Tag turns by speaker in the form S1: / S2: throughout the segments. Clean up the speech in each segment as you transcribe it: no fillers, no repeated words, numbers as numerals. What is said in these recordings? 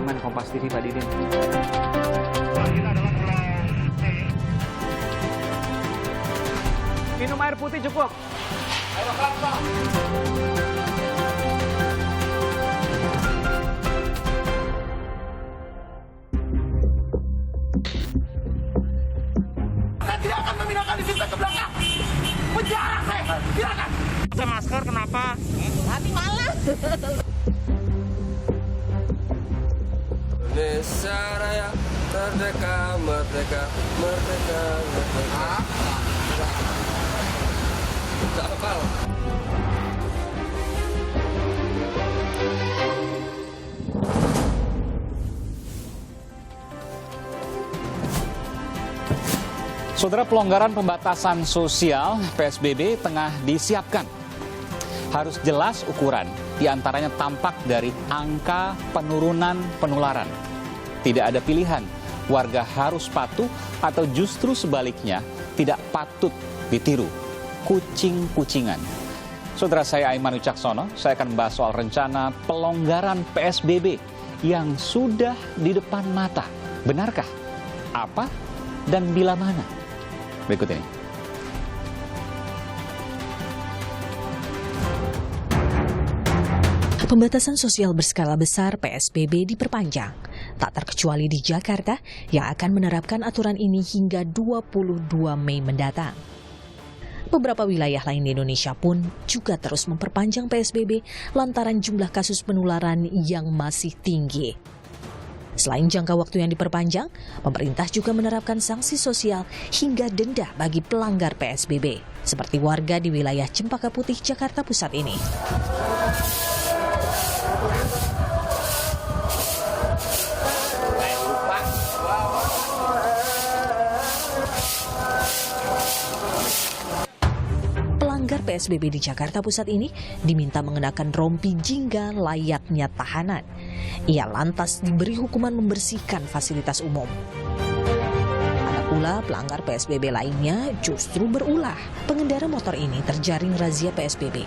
S1: Aiman, Kompas TV, Pak Didin. Minum air putih cukup. Ayo, Pak.
S2: Saya tidak akan memindahkan kita ke belakang. Penjara saya, silakan.
S3: Pakai masker kenapa?
S2: Hati malas.
S4: Indonesia Raya, merdeka, merdeka, merdeka, merdeka. Tak hafal.
S1: Saudara, pelonggaran pembatasan sosial PSBB tengah disiapkan. Harus jelas ukuran, diantaranya tampak dari angka penurunan penularan. Tidak ada pilihan, warga harus patuh atau justru sebaliknya tidak patut ditiru. Kucing-kucingan. Saudara, saya Aiman Wicaksono, saya akan membahas soal rencana pelonggaran PSBB yang sudah di depan mata. Benarkah? Apa? Dan bila mana? Berikut ini.
S5: Pembatasan sosial berskala besar PSBB diperpanjang, tak terkecuali di Jakarta yang akan menerapkan aturan ini hingga 22 Mei mendatang. Beberapa wilayah lain di Indonesia pun juga terus memperpanjang PSBB lantaran jumlah kasus penularan yang masih tinggi. Selain jangka waktu yang diperpanjang, pemerintah juga menerapkan sanksi sosial hingga denda bagi pelanggar PSBB, seperti warga di wilayah Cempaka Putih, Jakarta Pusat ini. Pelanggar PSBB di Jakarta Pusat ini diminta mengenakan rompi jingga layaknya tahanan. Ia lantas diberi hukuman membersihkan fasilitas umum. Ada pula pelanggar PSBB lainnya justru berulah. Pengendara motor ini terjaring razia PSBB.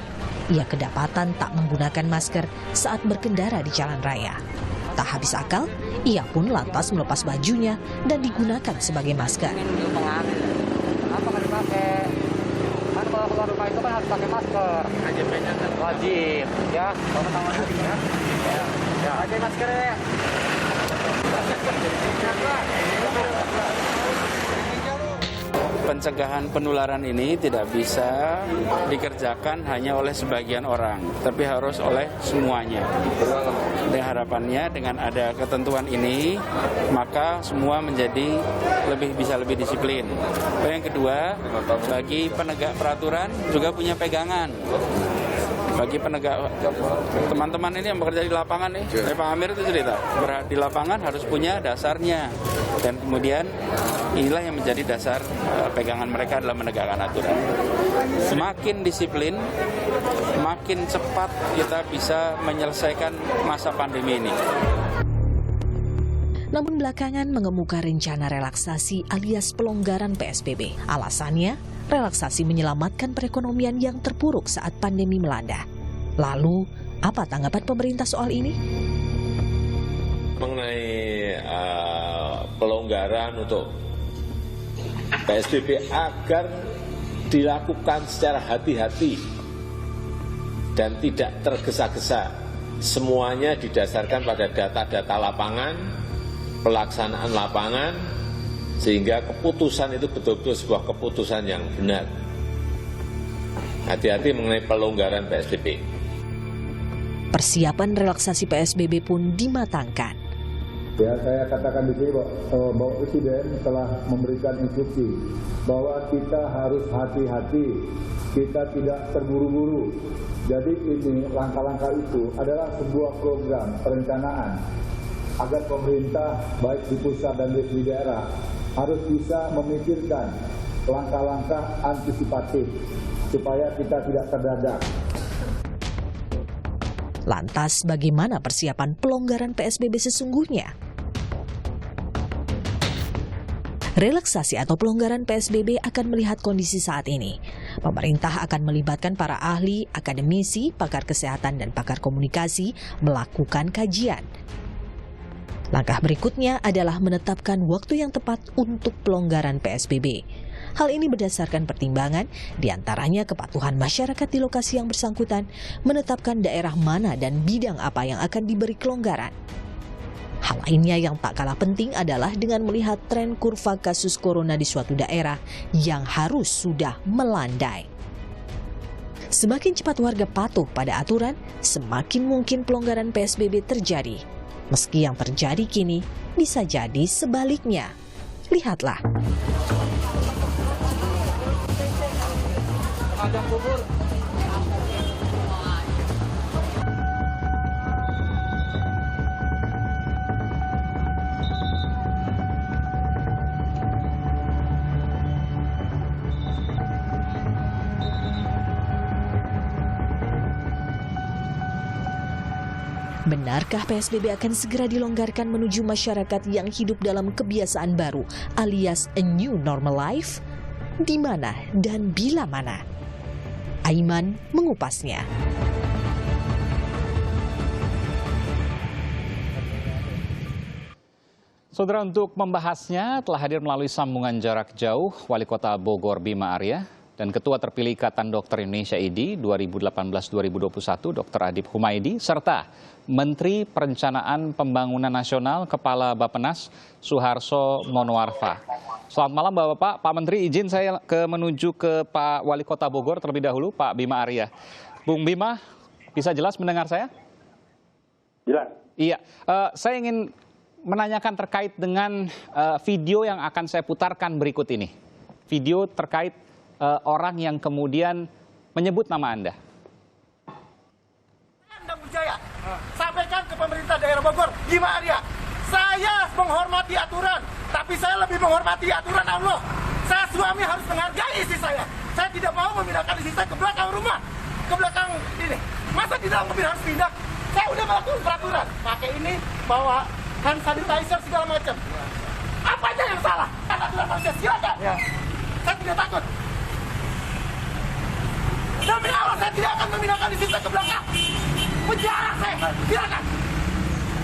S5: Ia kedapatan tak menggunakan masker saat berkendara di jalan raya. Tak habis akal, ia pun lantas melepas bajunya dan digunakan sebagai masker.
S3: Kenapa kan dipakai? Kan kalau keluar rumah itu kan harus pakai masker. Wajib, ya. Kalau tangan ya. Ya, pakai masker ya.
S6: Pencegahan penularan ini tidak bisa dikerjakan hanya oleh sebagian orang, tapi harus oleh semuanya. Dan harapannya dengan ada ketentuan ini, maka semua menjadi bisa lebih disiplin. Yang kedua, bagi penegak peraturan juga punya pegangan. Bagi penegak, teman-teman ini yang bekerja di lapangan nih, Pak Amir itu cerita, di lapangan harus punya dasarnya. Dan kemudian inilah yang menjadi dasar pegangan mereka dalam menegakkan aturan. Semakin disiplin, makin cepat kita bisa menyelesaikan masa pandemi ini.
S5: Namun belakangan mengemuka rencana relaksasi alias pelonggaran PSBB. Alasannya, relaksasi menyelamatkan perekonomian yang terpuruk saat pandemi melanda. Lalu, apa tanggapan pemerintah soal ini?
S7: Mengenai pelonggaran untuk PSBB agar dilakukan secara hati-hati dan tidak tergesa-gesa. Semuanya didasarkan pada data-data lapangan, pelaksanaan lapangan, sehingga keputusan itu betul-betul sebuah keputusan yang benar. Hati-hati mengenai pelonggaran PSBB.
S5: Persiapan relaksasi PSBB pun dimatangkan.
S8: Ya, saya katakan di sini bahwa Presiden telah memberikan instruksi bahwa kita harus hati-hati, kita tidak terburu-buru. Jadi ini langkah-langkah itu adalah sebuah program perencanaan agar pemerintah baik di pusat dan di daerah harus bisa memikirkan langkah-langkah antisipatif supaya kita tidak terdadak.
S5: Lantas bagaimana persiapan pelonggaran PSBB sesungguhnya? Relaksasi atau pelonggaran PSBB akan melihat kondisi saat ini. Pemerintah akan melibatkan para ahli, akademisi, pakar kesehatan, dan pakar komunikasi melakukan kajian. Langkah berikutnya adalah menetapkan waktu yang tepat untuk pelonggaran PSBB. Hal ini berdasarkan pertimbangan, diantaranya kepatuhan masyarakat di lokasi yang bersangkutan, menetapkan daerah mana dan bidang apa yang akan diberi kelonggaran. Hal lainnya yang tak kalah penting adalah dengan melihat tren kurva kasus corona di suatu daerah yang harus sudah melandai. Semakin cepat warga patuh pada aturan, semakin mungkin pelonggaran PSBB terjadi. Meski yang terjadi kini bisa jadi sebaliknya. Lihatlah. Benarkah PSBB akan segera dilonggarkan menuju masyarakat yang hidup dalam kebiasaan baru alias a new normal life? Di mana dan bila mana? Aiman mengupasnya.
S1: Saudara, untuk membahasnya telah hadir melalui sambungan jarak jauh Wali Kota Bogor Bima Arya dan Ketua terpilih Ikatan Dokter Indonesia IDI 2018-2021 Dr. Adib Humaydi serta Menteri Perencanaan Pembangunan Nasional Kepala Bappenas Suharso Monoarfa. Selamat malam Bapak-Bapak. Pak Menteri, izin saya menuju ke Pak Wali Kota Bogor terlebih dahulu, Pak Bima Arya. Bung Bima, bisa jelas mendengar saya?
S8: Jelas.
S1: Iya, saya ingin menanyakan terkait dengan video yang akan saya putarkan berikut ini. Video terkait orang yang kemudian menyebut nama Anda.
S2: Anda percaya? Sampaikan ke pemerintah daerah Bogor, Bima Arya. Saya menghormati aturan, tapi saya lebih menghormati aturan Allah. Saya suami harus menghargai istri saya. Saya tidak mau memindahkan istri saya ke belakang rumah, ke belakang ini. Masa di dalam mobil harus pindah? Saya udah melakukan peraturan. Pakai ini, bawa hand sanitizer segala macam. Apa aja yang salah? Kan aturan manusia, silakan. Saya tidak takut. Demi Allah, saya tidak akan memindahkan istri saya ke belakang. Penjara saya, silakan.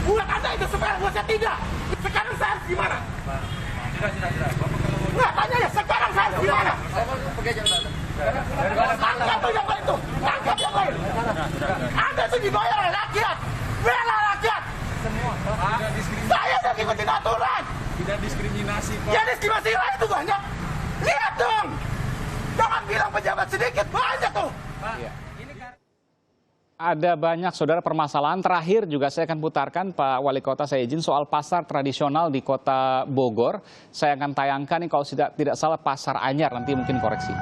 S2: Buat Anda itu sekarang, buat saya tidak. Sekarang saya harus gimana? Nggak, tanya ya, sekarang saya harus gimana? Tangkap tuh yang lain tuh, tangkap yang lain. Anda itu dibayar oleh rakyat, bela rakyat. Saya udah ngikutin aturan.
S4: Tidak diskriminasi, Pak.
S2: Ya diskriminasi lain itu banyak. Lihat dong. Jangan bilang pejabat sedikit, banyak tuh.
S1: Ada banyak, saudara, permasalahan. Terakhir juga saya akan putarkan, Pak Wali Kota, saya izin, soal pasar tradisional di Kota Bogor. Saya akan tayangkan nih, kalau tidak salah Pasar Anyar, nanti mungkin koreksi.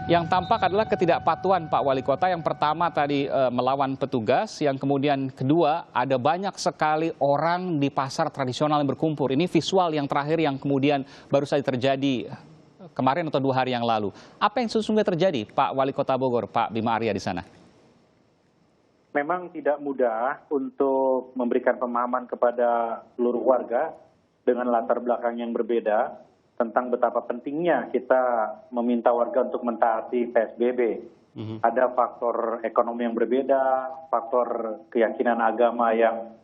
S1: Yang tampak adalah ketidakpatuhan Pak Wali Kota. Yang pertama tadi melawan petugas, yang kemudian kedua ada banyak sekali orang di pasar tradisional yang berkumpul. Ini visual yang terakhir yang kemudian baru saja terjadi kemarin atau 2 hari yang lalu. Apa yang sesungguhnya terjadi Pak Wali Kota Bogor, Pak Bima Arya di sana?
S9: Memang tidak mudah untuk memberikan pemahaman kepada seluruh warga dengan latar belakang yang berbeda tentang betapa pentingnya kita meminta warga untuk mentaati PSBB. Ada faktor ekonomi yang berbeda, faktor keyakinan agama yang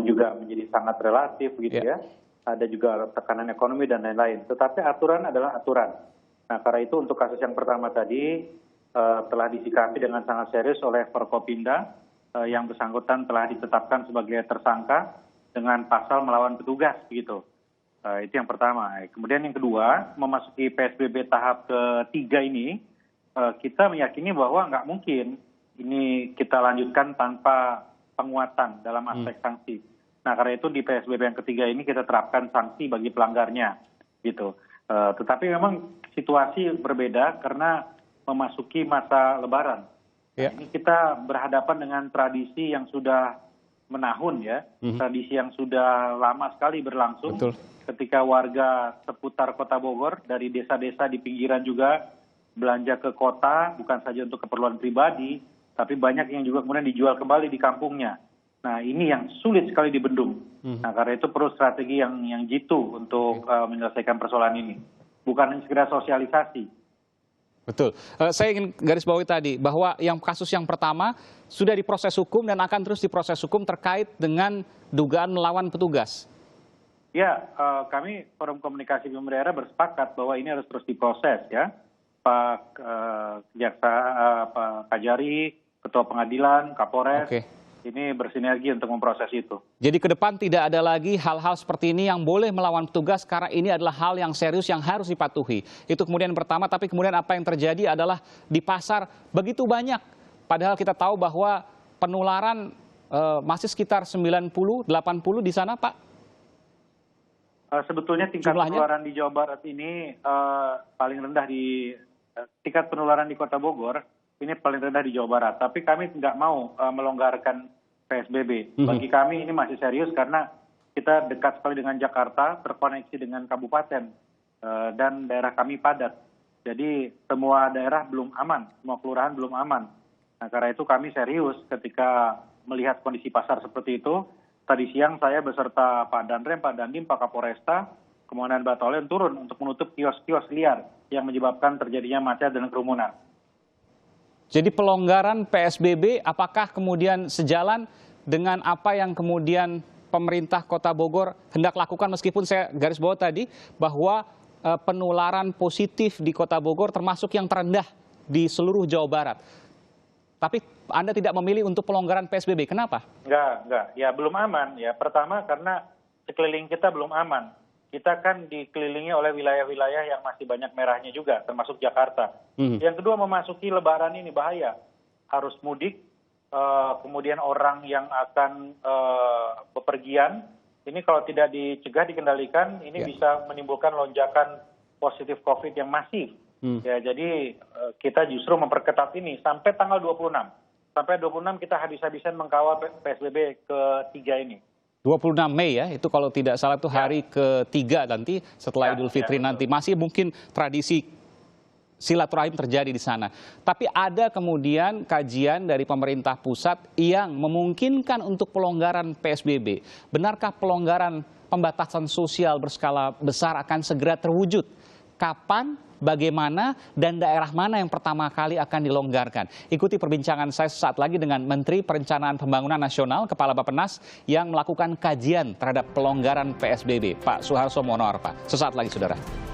S9: juga menjadi sangat relatif gitu ya. Ada juga tekanan ekonomi dan lain-lain. Tetapi aturan adalah aturan. Nah, karena itu untuk kasus yang pertama tadi telah disikapi dengan sangat serius oleh Forkopimda, yang bersangkutan telah ditetapkan sebagai tersangka dengan pasal melawan petugas begitu. Itu yang pertama. Kemudian yang kedua, memasuki PSBB tahap ketiga ini, kita meyakini bahwa nggak mungkin ini kita lanjutkan tanpa penguatan dalam aspek sanksi. Nah, karena itu di PSBB yang ketiga ini kita terapkan sanksi bagi pelanggarnya, gitu. Tetapi memang situasi berbeda karena memasuki masa Lebaran. Nah, ini kita berhadapan dengan tradisi yang sudah menahun ya, tradisi yang sudah lama sekali berlangsung. Betul. Ketika warga seputar Kota Bogor dari desa-desa di pinggiran juga belanja ke kota bukan saja untuk keperluan pribadi, tapi banyak yang juga kemudian dijual kembali di kampungnya. Nah, ini yang sulit sekali dibendung. Nah, karena itu perlu strategi yang jitu untuk menyelesaikan persoalan ini. Bukan sekedar sosialisasi.
S1: Betul. Saya ingin garis bawahi tadi bahwa yang kasus yang pertama sudah diproses hukum dan akan terus diproses hukum terkait dengan dugaan melawan petugas.
S9: Ya, kami Forum Komunikasi Pemerintah Daerah bersepakat bahwa ini harus terus diproses ya. Pak Jaksa, Pak Kajari, Ketua Pengadilan, Kapolres, ini bersinergi untuk memproses itu. Jadi
S1: ke depan tidak ada lagi hal-hal seperti ini yang boleh melawan petugas karena ini adalah hal yang serius yang harus dipatuhi. Itu kemudian pertama, tapi kemudian apa yang terjadi adalah di pasar begitu banyak. Padahal kita tahu bahwa penularan masih sekitar 90-80 di sana, Pak.
S9: Sebetulnya tingkat penularan di Jawa Barat ini paling rendah tingkat penularan di Kota Bogor ini paling rendah di Jawa Barat. Tapi kami nggak mau melonggarkan PSBB. Bagi kami ini masih serius karena kita dekat sekali dengan Jakarta, terkoneksi dengan kabupaten dan daerah kami padat. Jadi semua daerah belum aman, semua kelurahan belum aman. Nah, karena itu kami serius ketika melihat kondisi pasar seperti itu. Tadi siang saya beserta Pak Danrem, Pak Dandim, Pak Kapolresta, Komandan Batalion turun untuk menutup kios-kios liar yang menyebabkan terjadinya macet dan kerumunan.
S1: Jadi pelonggaran PSBB apakah kemudian sejalan dengan apa yang kemudian pemerintah Kota Bogor hendak lakukan, meskipun saya garis bawah tadi bahwa penularan positif di Kota Bogor termasuk yang terendah di seluruh Jawa Barat. Tapi Anda tidak memilih untuk pelonggaran PSBB. Kenapa?
S9: Enggak. Ya belum aman. Ya pertama karena sekeliling kita belum aman. Kita kan dikelilingi oleh wilayah-wilayah yang masih banyak merahnya juga, termasuk Jakarta. Yang kedua, memasuki Lebaran ini bahaya. Harus mudik, kemudian orang yang akan bepergian, ini kalau tidak dicegah, dikendalikan, ini bisa menimbulkan lonjakan positif COVID yang masif. Ya, jadi kita justru memperketat ini sampai tanggal 26. Sampai 26 kita habis-habisan mengkawal PSBB ketiga ini.
S1: 26 Mei ya, itu kalau tidak salah itu hari ketiga nanti setelah Idul Fitri nanti. Masih mungkin tradisi silaturahim terjadi di sana. Tapi ada kemudian kajian dari pemerintah pusat yang memungkinkan untuk pelonggaran PSBB. Benarkah pelonggaran pembatasan sosial berskala besar akan segera terwujud? Kapan, bagaimana, dan daerah mana yang pertama kali akan dilonggarkan? Ikuti perbincangan saya sesaat lagi dengan Menteri Perencanaan Pembangunan Nasional, Kepala Bappenas, yang melakukan kajian terhadap pelonggaran PSBB, Pak Suharto Monoarfa. Sesaat lagi, Saudara.